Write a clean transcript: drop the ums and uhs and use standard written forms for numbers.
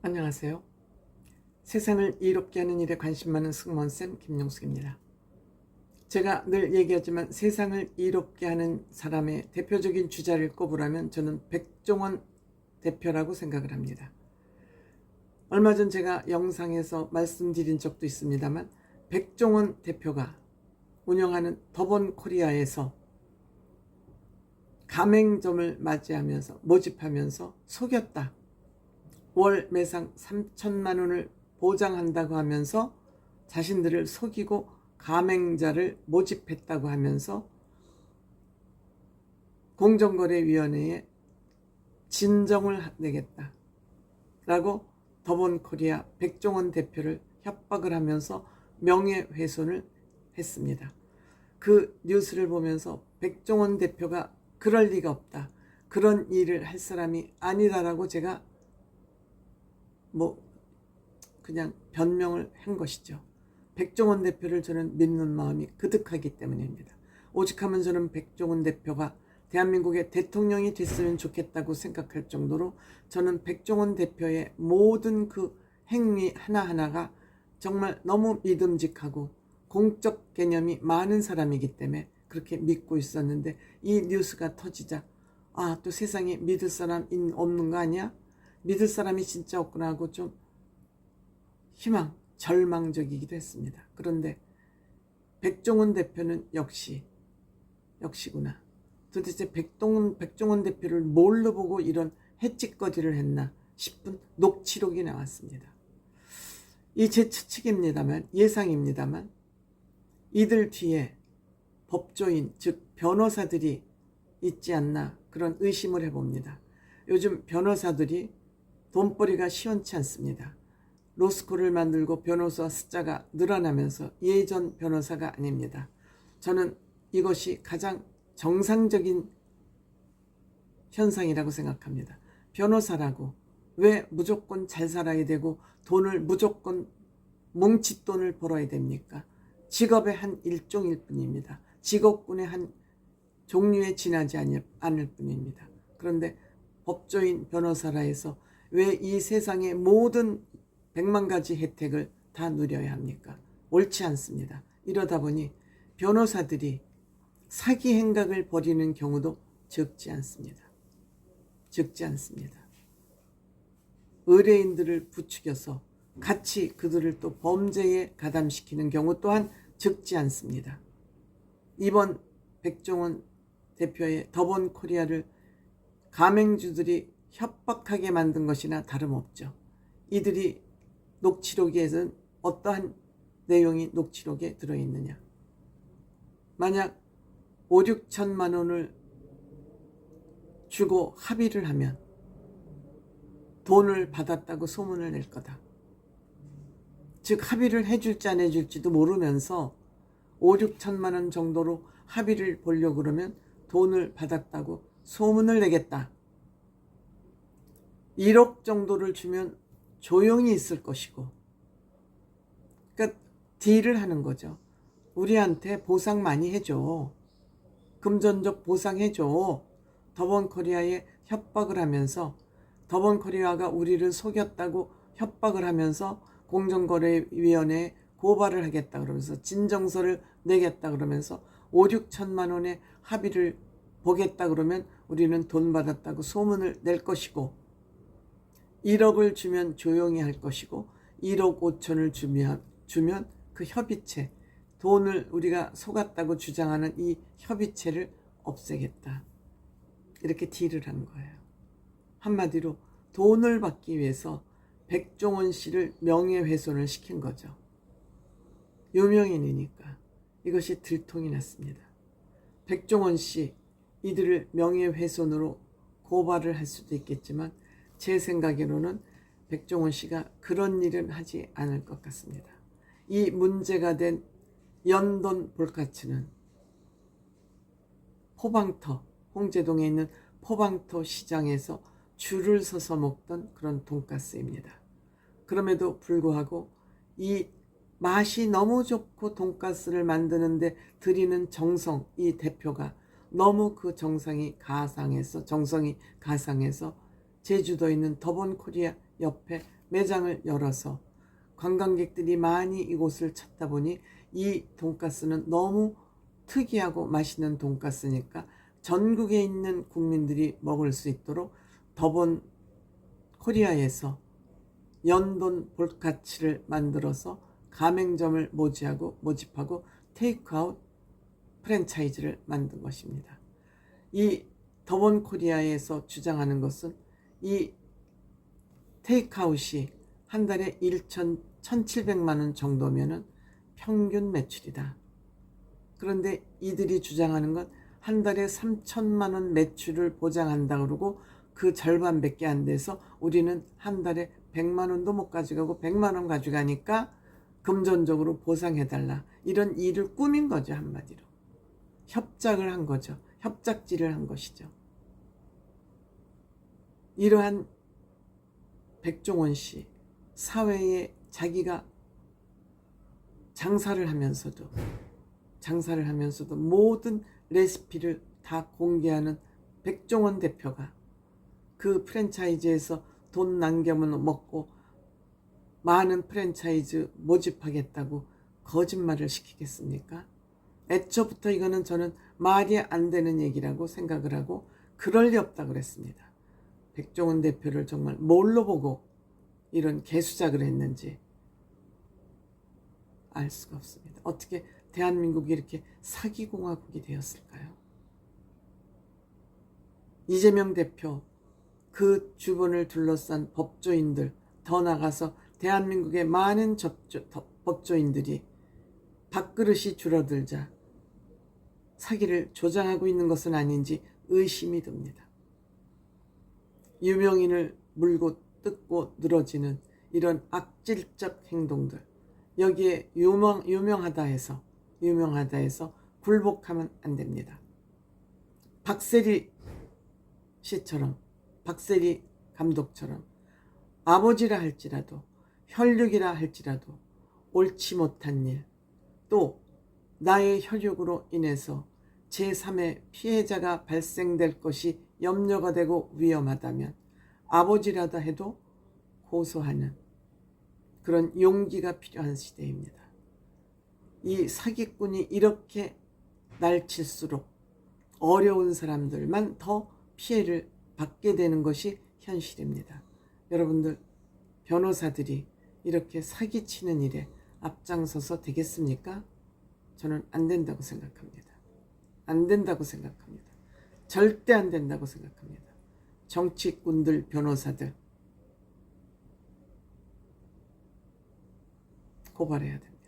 안녕하세요. 세상을 이롭게 하는 일에 관심 많은 승무원쌤 김용숙입니다. 제가 늘 얘기하지만 세상을 이롭게 하는 사람의 대표적인 주자를 꼽으라면 저는 백종원 대표라고 생각을 합니다. 얼마 전 제가 영상에서 말씀드린 적도 있습니다만 백종원 대표가 운영하는 더본코리아에서 가맹점을 모집하면서 속였다. 월 매상 3천만 원을 보장한다고 하면서 자신들을 속이고 가맹자를 모집했다고 하면서 공정거래위원회에 진정을 내겠다라고 더본코리아 백종원 대표를 협박을 하면서 명예훼손을 했습니다. 그 뉴스를 보면서 백종원 대표가 그럴 리가 없다. 그런 일을 할 사람이 아니다라고 제가 그냥 변명을 한 것이죠. 백종원 대표를 저는 믿는 마음이 그득하기 때문입니다. 오직하면 저는 백종원 대표가 대한민국의 대통령이 됐으면 좋겠다고 생각할 정도로 저는 백종원 대표의 모든 그 행위 하나하나가 정말 너무 믿음직하고 공적 개념이 많은 사람이기 때문에 그렇게 믿고 있었는데 이 뉴스가 터지자 또 세상에 믿을 사람 없는 거 아니야? 믿을 사람이 진짜 없구나 하고 좀 절망적이기도 했습니다. 그런데 백종원 대표는 역시구나. 도대체 백종원 대표를 뭘로 보고 이런 해찍거리를 했나 싶은 녹취록이 나왔습니다. 이 제 추측입니다만, 예상입니다만 이들 뒤에 법조인, 즉 변호사들이 있지 않나 그런 의심을 해봅니다. 요즘 변호사들이 돈벌이가 시원치 않습니다. 로스쿨을 만들고 변호사 숫자가 늘어나면서 예전 변호사가 아닙니다. 저는 이것이 가장 정상적인 현상이라고 생각합니다. 변호사라고 왜 무조건 잘 살아야 되고 돈을 무조건 뭉칫돈을 벌어야 됩니까? 직업의 한 일종일 뿐입니다. 직업군의 한 종류에 지나지 않을 뿐입니다. 그런데 법조인 변호사라 해서 왜 이 세상의 모든 100만 가지 혜택을 다 누려야 합니까? 옳지 않습니다. 이러다 보니 변호사들이 사기 행각을 벌이는 경우도 적지 않습니다. 의뢰인들을 부추겨서 같이 그들을 또 범죄에 가담시키는 경우 또한 적지 않습니다. 이번 백종원 대표의 더본코리아를 가맹주들이 협박하게 만든 것이나 다름없죠. 이들이 녹취록에는 어떠한 내용이 녹취록에 들어있느냐. 만약 5, 6천만 원을 주고 합의를 하면 돈을 받았다고 소문을 낼 거다. 즉 합의를 해줄지 안 해줄지도 모르면서 5, 6천만 원 정도로 합의를 보려고 그러면 돈을 받았다고 소문을 내겠다. 1억 정도를 주면 조용히 있을 것이고, 그러니까 딜을 하는 거죠. 우리한테 보상 많이 해줘. 금전적 보상해줘. 더본코리아에 협박을 하면서 더본코리아가 우리를 속였다고 협박을 하면서 공정거래위원회에 고발을 하겠다 그러면서 진정서를 내겠다 그러면서 5, 6천만 원의 합의를 보겠다 그러면 우리는 돈 받았다고 소문을 낼 것이고, 1억을 주면 조용히 할 것이고 1억 5천을 주면 그 협의체, 돈을 우리가 속았다고 주장하는 이 협의체를 없애겠다. 이렇게 딜을 한 거예요. 한마디로 돈을 받기 위해서 백종원 씨를 명예훼손을 시킨 거죠. 유명인이니까 이것이 들통이 났습니다. 백종원 씨 이들을 명예훼손으로 고발을 할 수도 있겠지만 제 생각으로는 백종원 씨가 그런 일은 하지 않을 것 같습니다. 이 문제가 된 연돈 볼카츠는 홍제동에 있는 포방터 시장에서 줄을 서서 먹던 그런 돈가스입니다. 그럼에도 불구하고 이 맛이 너무 좋고 돈가스를 만드는데 들이는 정성, 이 대표가 너무 그 정성이 가상해서 제주도에 있는 더본코리아 옆에 매장을 열어서 관광객들이 많이 이곳을 찾다 보니 이 돈가스는 너무 특이하고 맛있는 돈가스니까 전국에 있는 국민들이 먹을 수 있도록 더본 코리아에서 연돈 볼카치를 만들어서 가맹점을 모집하고 테이크아웃 프랜차이즈를 만든 것입니다. 이 더본 코리아에서 주장하는 것은 이 테이크아웃이 한 달에 1,700만 원 정도면은 평균 매출이다. 그런데 이들이 주장하는 건 한 달에 3천만 원 매출을 보장한다 그러고 그 절반밖에 안 돼서 우리는 한 달에 100만 원도 못 가져가고 100만 원 가져가니까 금전적으로 보상해달라. 이런 일을 꾸민 거죠. 한마디로. 협작을 한 거죠. 협작질을 한 것이죠. 이러한 백종원 씨, 사회에 자기가 장사를 하면서도 모든 레시피를 다 공개하는 백종원 대표가 그 프랜차이즈에서 돈 남겨면 먹고 많은 프랜차이즈 모집하겠다고 거짓말을 시키겠습니까? 애초부터 이거는 저는 말이 안 되는 얘기라고 생각을 하고 그럴 리 없다 그랬습니다. 백종원 대표를 정말 뭘로 보고 이런 개수작을 했는지 알 수가 없습니다. 어떻게 대한민국이 이렇게 사기공화국이 되었을까요? 이재명 대표, 그 주변을 둘러싼 법조인들, 더 나가서 대한민국의 많은 법조인들이 밥그릇이 줄어들자 사기를 조장하고 있는 것은 아닌지 의심이 듭니다. 유명인을 물고 뜯고 늘어지는 이런 악질적 행동들, 여기에 유명하다 해서 굴복하면 안 됩니다. 박세리 씨처럼, 박세리 감독처럼 아버지라 할지라도, 혈육이라 할지라도 옳지 못한 일, 또 나의 혈육으로 인해서 제3의 피해자가 발생될 것이 염려가 되고 위험하다면 아버지라다 해도 고소하는 그런 용기가 필요한 시대입니다. 이 사기꾼이 이렇게 날칠수록 어려운 사람들만 더 피해를 받게 되는 것이 현실입니다. 여러분들, 변호사들이 이렇게 사기치는 일에 앞장서서 되겠습니까? 저는 안 된다고 생각합니다. 안 된다고 생각합니다. 절대 안 된다고 생각합니다. 정치꾼들, 변호사들 고발해야 됩니다.